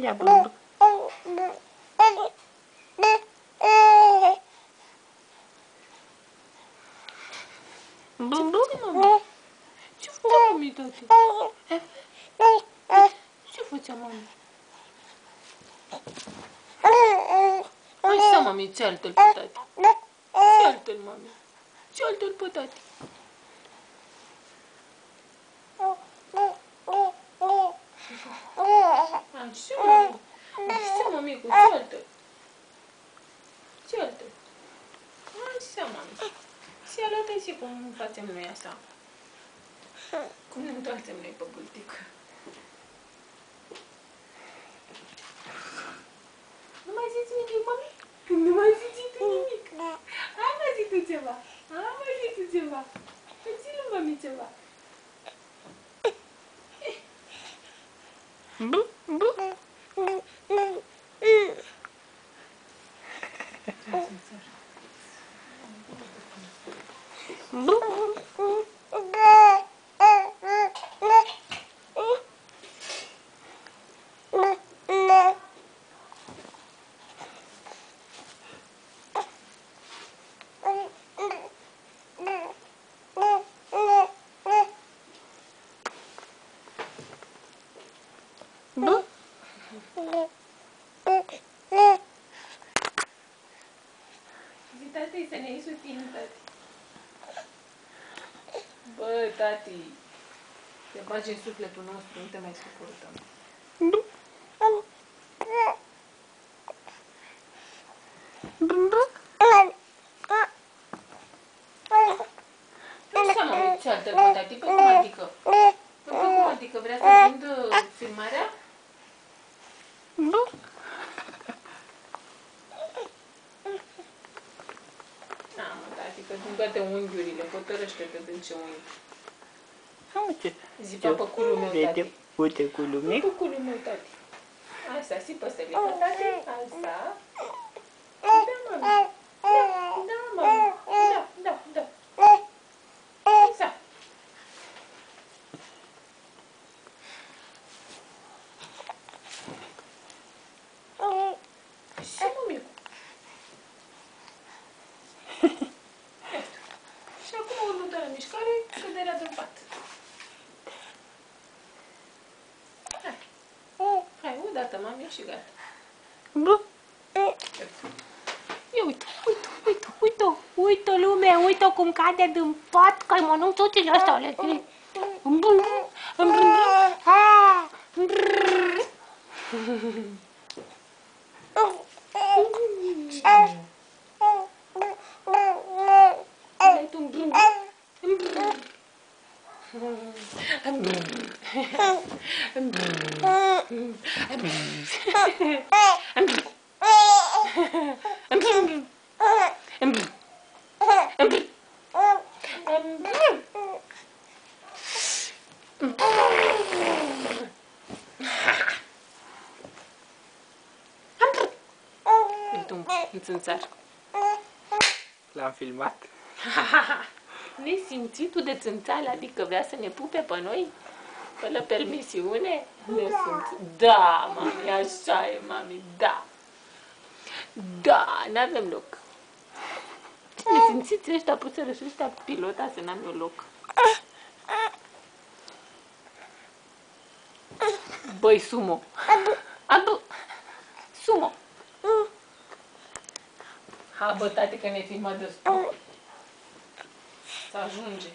ia bumbu. Bumbu, mami. Ce făcea mami, tati? Ce făcea mami? Hai să, mami, cealtă-l pe tati. Cealtă-l, mami. Cealtă-l pe tati. Așa, mami. Așa, mamicu, cealtă-l. Cealtă-l. Așa, mami. Și arată și cum facem noi așa. Cum ne întoarcem noi pe bultică. Nu mai zici nimic, mami? Nu mai zici tu nimic. Hai, mai zi tu ceva. Hai, mai zi tu ceva. Zi-l, mami, ceva. Bu, bu. Bu. Zi, tati, să ne iei susținut, tati. Bă, tati, te bagi în sufletul nostru, nu te mai suportăm. Bu. Așa, mami, cealtă-l pe tati, pe cum adică? Pe cum adică? Vrea să prindă filmarea? Bu. Tati, că din toate unghiurile, hotărăște-te din ce unghi. Uite. Zi pe culul meu, tati. Uite culul meu. Pe culul meu, tati. Asta, zi pe stările, tati. Asta. Da, mami. Da, mami. Da. Așa. Și mămicu. Și acum următoarea mișcare, căderea de pat. Hai, o dată, mami, și gata. Bu. Ia uite lume, uite cum cade din pat, că-i mănânc tuțile astea, ale tine. Dai tu un brân. Un țânțar. L-am filmat. Nesimțitul de țânțal, adică vrea să ne pupe pe noi? Fără permisiune? Nesimțit. Da, mami, așa e, mami, da. Da, n-avem loc. Ce nesimțiți ăștia, puțără și ăștia pilota să n-am eu loc. Băi, sumo. Sumo. Ha, bă, tate, că ne filmă destul. Să ajunge.